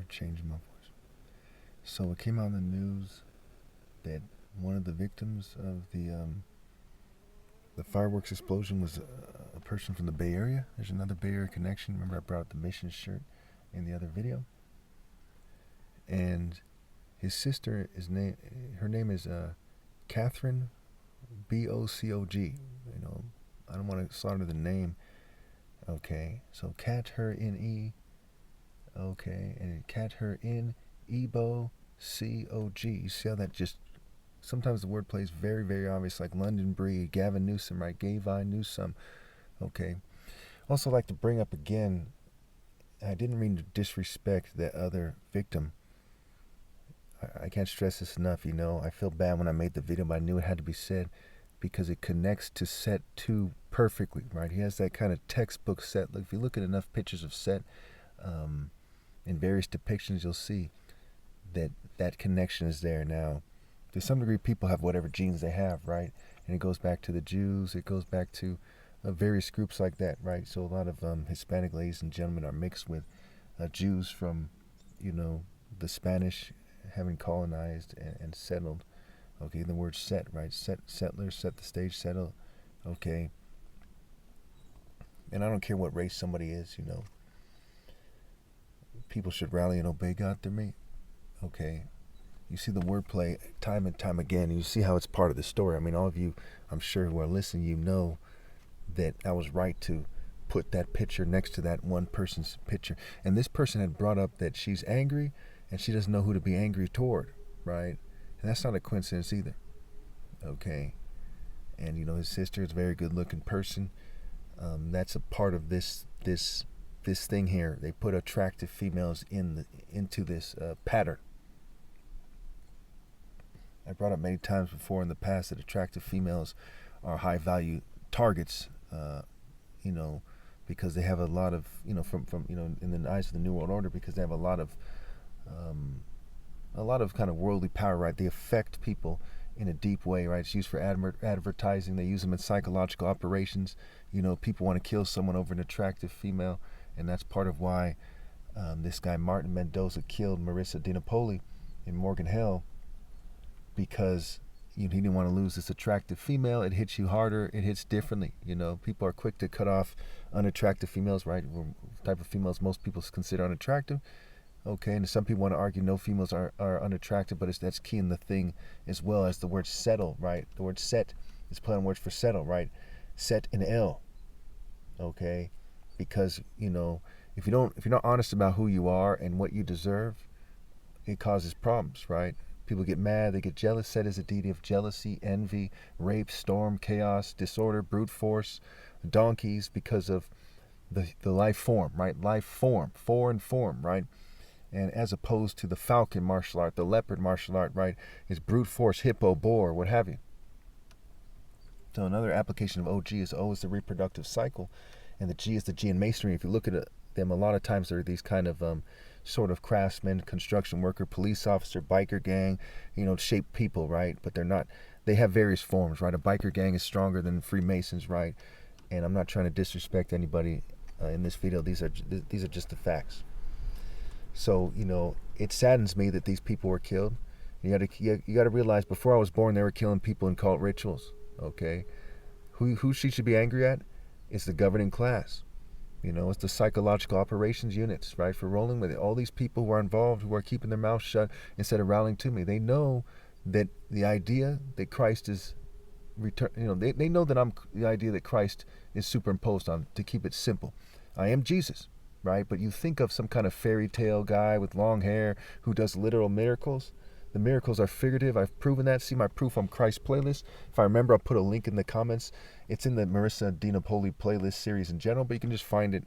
change my voice. So it came out in the news that one of the victims of the fireworks explosion was a person from the Bay Area. There's another Bay Area connection. Remember I brought up the mission shirt in the other video? And his sister her name is Catherine Bocog. I don't want to slaughter the name. Okay, so Cat her in E. Okay, and Cat her in Ebo Cog. You see how that just sometimes the word plays very, very obvious, like London Breed, Gavin Newsom, right? Gavin Newsom. Okay. Also like to bring up again, I didn't mean to disrespect that other victim. I can't stress this enough, I feel bad when I made the video, but I knew it had to be said because it connects to Set 2 perfectly, right? He has that kind of textbook Set. Like if you look at enough pictures of Set in various depictions, you'll see that connection is there. Now, to some degree, people have whatever genes they have, right? And it goes back to the Jews. It goes back to various groups like that, right? So a lot of Hispanic ladies and gentlemen are mixed with Jews from, the Spanish having colonized and settled. Okay, the word set, right? Settler, set the stage, settle. Okay. And I don't care what race somebody is, People should rally and obey God through me. Okay. You see the wordplay time and time again, and you see how it's part of the story. I mean, all of you, I'm sure, who are listening, know that I was right to put that picture next to that one person's picture. And this person had brought up that she's angry, and she doesn't know who to be angry toward, right? And that's not a coincidence either. Okay. And, his sister is a very good-looking person. That's a part of this thing here. They put attractive females into this pattern. I brought up many times before in the past that attractive females are high-value targets, because they have a lot of, from in the eyes of the New World Order, because they have a lot of kind of worldly power, right? They affect people in a deep way, right? It's used for advertising. They use them in psychological operations. People want to kill someone over an attractive female, and that's part of why this guy Martin Mendoza killed Marissa DiNapoli in Morgan Hill, because he didn't want to lose this attractive female. It hits you harder. It hits differently. People are quick to cut off unattractive females, right? The type of females most people consider unattractive. Okay, and some people want to argue no females are unattractive, but that's key in the thing as well as the word settle, right? The word set is play on words for settle, right? Set in L. Okay, because if you're not honest about who you are and what you deserve, it causes problems, right? People get mad, they get jealous. Set is a deity of jealousy, envy, rape, storm, chaos, disorder, brute force, donkeys, because of the life form, right? Life form, foreign form, right? And as opposed to the falcon martial art, the leopard martial art, right, is brute force, hippo, boar, what have you. So another application of OG is O is the reproductive cycle, and the G is the G in masonry. If you look at them, a lot of times they're these kind of sort of craftsman, construction worker, police officer, biker gang, shaped people, right? But they're not. They have various forms, right? A biker gang is stronger than Freemasons, right? And I'm not trying to disrespect anybody in this video. These are just the facts. So it saddens me that these people were killed. You got to realize before I was born, they were killing people in cult rituals. Okay, who she should be angry at? It's the governing class. It's the psychological operations units, right? For rolling with it. All these people who are involved, who are keeping their mouths shut instead of rallying to me. They know that the idea that Christ is return. They know that I'm the idea that Christ is superimposed on. To keep it simple, I am Jesus, right? But you think of some kind of fairy tale guy with long hair who does literal miracles. The miracles are figurative. I've proven that. See my proof on Christ playlist. If I remember, I'll put a link in the comments. It's in the Marissa DiNapoli playlist series in general, but you can just find it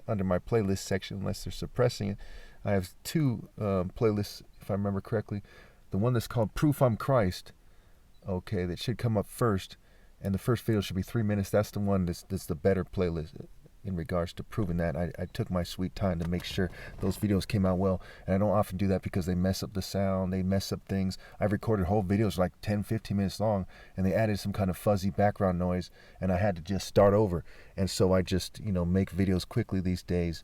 under my playlist section unless they're suppressing it. I have two playlists, if I remember correctly. The one that's called Proof I'm Christ, okay, that should come up first, and the first video should be 3 minutes. That's the one that's the better playlist in regards to proving that. I took my sweet time to make sure those videos came out well, and I don't often do that because they mess up the sound, they mess up things. I've recorded whole videos like 10-15 minutes long, and they added some kind of fuzzy background noise, and I had to just start over. And so I just make videos quickly these days,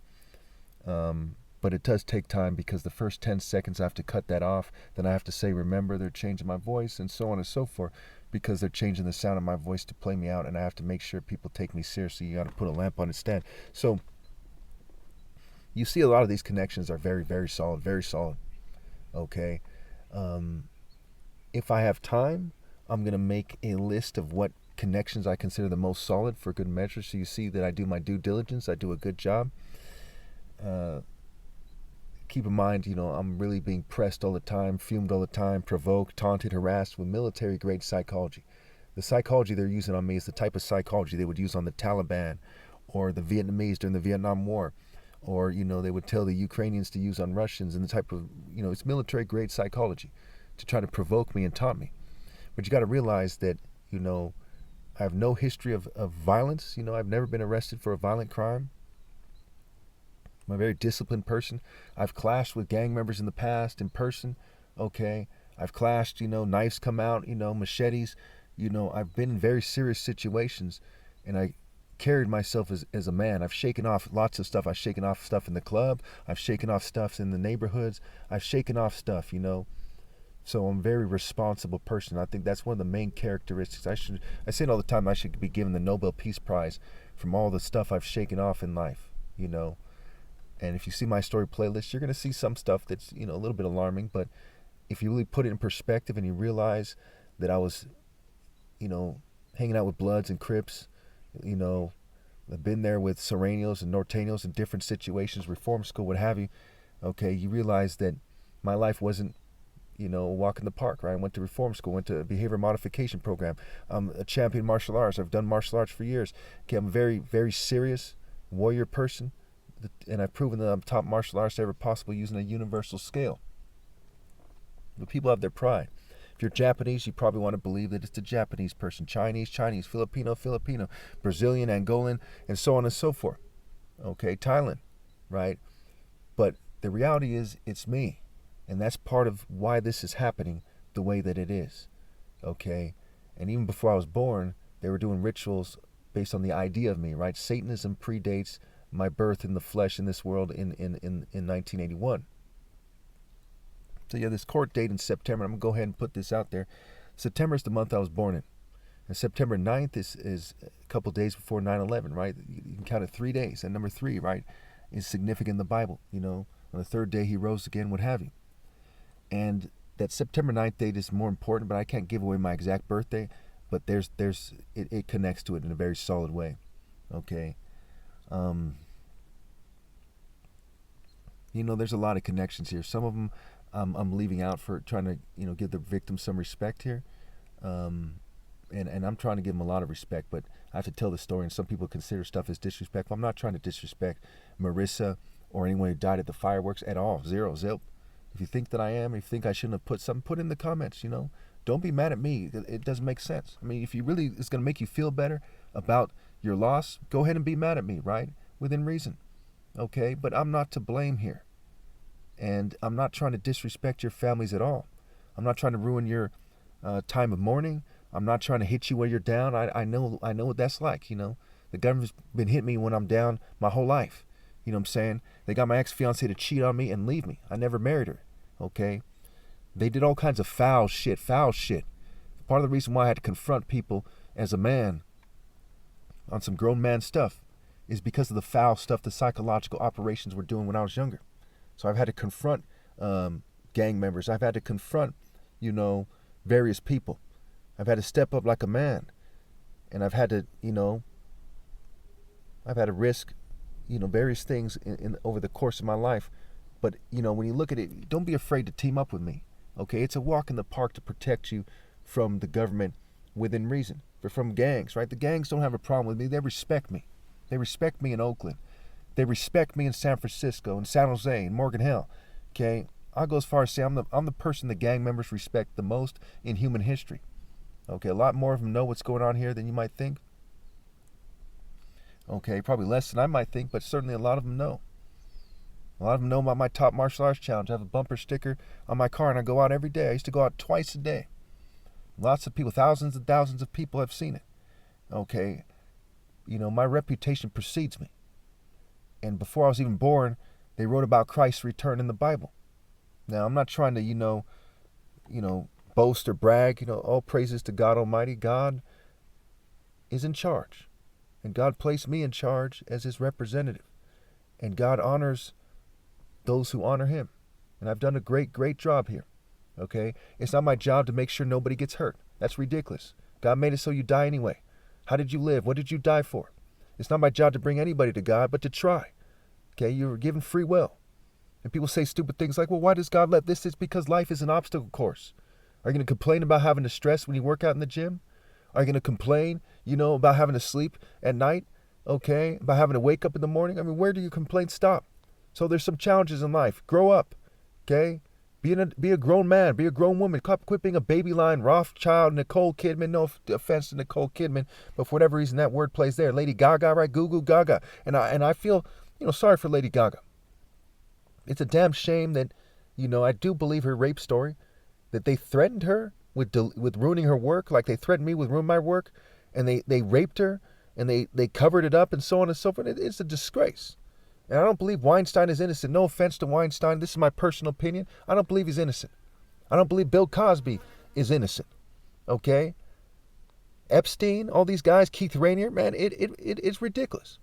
But it does take time because the first 10 seconds I have to cut that off. Then I have to say, remember, they're changing my voice and so on and so forth, because they're changing the sound of my voice to play me out. And I have to make sure people take me seriously. You got to put a lamp on its stand. So you see a lot of these connections are very, very solid, very solid. Okay. If I have time, I'm going to make a list of what connections I consider the most solid for good measure. So you see that I do my due diligence. I do a good job. Keep in mind, I'm really being pressed all the time, fumed all the time, provoked, taunted, harassed with military-grade psychology. The psychology they're using on me is the type of psychology they would use on the Taliban or the Vietnamese during the Vietnam War, or, they would tell the Ukrainians to use on Russians, and the type of, it's military-grade psychology to try to provoke me and taunt me. But you got to realize that, I have no history of violence. I've never been arrested for a violent crime. I'm a very disciplined person. I've clashed with gang members in the past in person. Okay. I've clashed, knives come out, machetes. I've been in very serious situations, and I carried myself as a man. I've shaken off lots of stuff. I've shaken off stuff in the club. I've shaken off stuff in the neighborhoods. I've shaken off stuff, So I'm a very responsible person. I think that's one of the main characteristics. I say it all the time, I should be given the Nobel Peace Prize from all the stuff I've shaken off in life, And if you see my story playlist, you're going to see some stuff that's, a little bit alarming. But if you really put it in perspective and you realize that I was, hanging out with Bloods and Crips, I've been there with Serranios and Norteños in different situations, reform school, what have you. Okay, you realize that my life wasn't, a walk in the park, right? I went to reform school, went to a behavior modification program. I'm a champion martial arts. I've done martial arts for years. Okay, I'm a very, very serious warrior person. And I've proven that I'm top martial artist ever possible using a universal scale. But people have their pride. If you're Japanese, you probably want to believe that it's the Japanese person. Chinese, Filipino, Brazilian, Angolan, and so on and so forth. Okay, Thailand, right? But the reality is, it's me. And that's part of why this is happening the way that it is. Okay? And even before I was born, they were doing rituals based on the idea of me, right? Satanism predates my birth in the flesh in this world in 1981. So yeah, this court date in September, I'm going to go ahead and put this out there. September is the month I was born in. And September 9th is a couple days before 9/11, right? You can count it 3 days. And number 3, right, is significant in the Bible. On the third day he rose again, what have you. And that September 9th date is more important, but I can't give away my exact birthday. But it connects to it in a very solid way. Okay? There's a lot of connections here. Some of them I'm leaving out for trying to, give the victim some respect here. And I'm trying to give them a lot of respect, but I have to tell the story, and some people consider stuff as disrespectful. I'm not trying to disrespect Marissa or anyone who died at the fireworks at all. Zero, zip. If you think that I am, if you think I shouldn't have put something, put in the comments, Don't be mad at me. It doesn't make sense. I mean, if you really, it's going to make you feel better about your loss, go ahead and be mad at me, right? Within reason. Okay? But I'm not to blame here. And I'm not trying to disrespect your families at all. I'm not trying to ruin your time of mourning. I'm not trying to hit you where you're down. I know what that's like, The government's been hitting me when I'm down my whole life. You know what I'm saying? They got my ex-fiancée to cheat on me and leave me. I never married her. Okay? They did all kinds of foul shit. Part of the reason why I had to confront people as a man on some grown man stuff is because of the foul stuff the psychological operations were doing when I was younger. So I've had to confront gang members. I've had to confront, various people. I've had to step up like a man. And I've had to, risk, various things in over the course of my life. But, when you look at it, don't be afraid to team up with me. Okay, it's a walk in the park to protect you from the government within reason. But from gangs, right? The gangs don't have a problem with me. They respect me. They respect me in Oakland. They respect me in San Francisco, in San Jose, in Morgan Hill. Okay, I'll go as far as say I'm the person the gang members respect the most in human history. Okay, a lot more of them know what's going on here than you might think. Okay, probably less than I might think, but certainly a lot of them know. A lot of them know about my top martial arts challenge. I have a bumper sticker on my car, and I go out every day. I used to go out twice a day. Lots of people, thousands and thousands of people have seen it. Okay, my reputation precedes me. And before I was even born, They wrote about Christ's return in the Bible. Now, I'm not trying to, boast or brag. All praises to God Almighty. God is in charge. And God placed me in charge as his representative. And God honors those who honor him. And I've done a great, great job here. Okay? It's not my job to make sure nobody gets hurt. That's ridiculous. God made it so you die anyway. How did you live? What did you die for? It's not my job to bring anybody to God, but to try. Okay? You were given free will. And people say stupid things like, well, why does God let this? It's because life is an obstacle course. Are you going to complain about having to stress when you work out in the gym? Are you going to complain, about having to sleep at night? Okay? About having to wake up in the morning? I mean, where do your complaints stop? So there's some challenges in life. Grow up. Okay? Be a grown man. Be a grown woman. Quit being a baby lion, Rothschild, Nicole Kidman. No offense to Nicole Kidman, but for whatever reason that word plays there. Lady Gaga, right? Goo Goo Gaga. And I feel, sorry for Lady Gaga. It's a damn shame that, I do believe her rape story, that they threatened her with ruining her work, like they threatened me with ruining my work, and they raped her, and they covered it up, and so on and so forth. It's a disgrace. And I don't believe Weinstein is innocent. No offense to Weinstein. This is my personal opinion. I don't believe he's innocent. I don't believe Bill Cosby is innocent. Okay? Epstein, all these guys, Keith Rainier, man, it's ridiculous.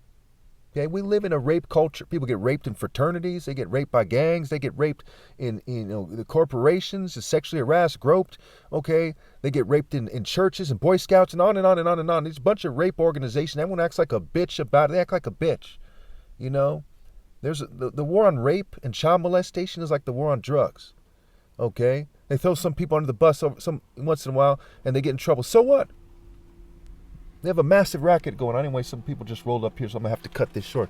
Okay, we live in a rape culture. People get raped in fraternities. They get raped by gangs. They get raped in the corporations, sexually harassed, groped. Okay, they get raped in churches and Boy Scouts and on and on and on and on. There's a bunch of rape organizations. Everyone acts like a bitch about it. They act like a bitch. There's the war on rape and child molestation is like the war on drugs. Okay, they throw some people under the bus once in a while and they get in trouble. So what? They have a massive racket going on. Anyway, some people just rolled up here, so I'm going to have to cut this short.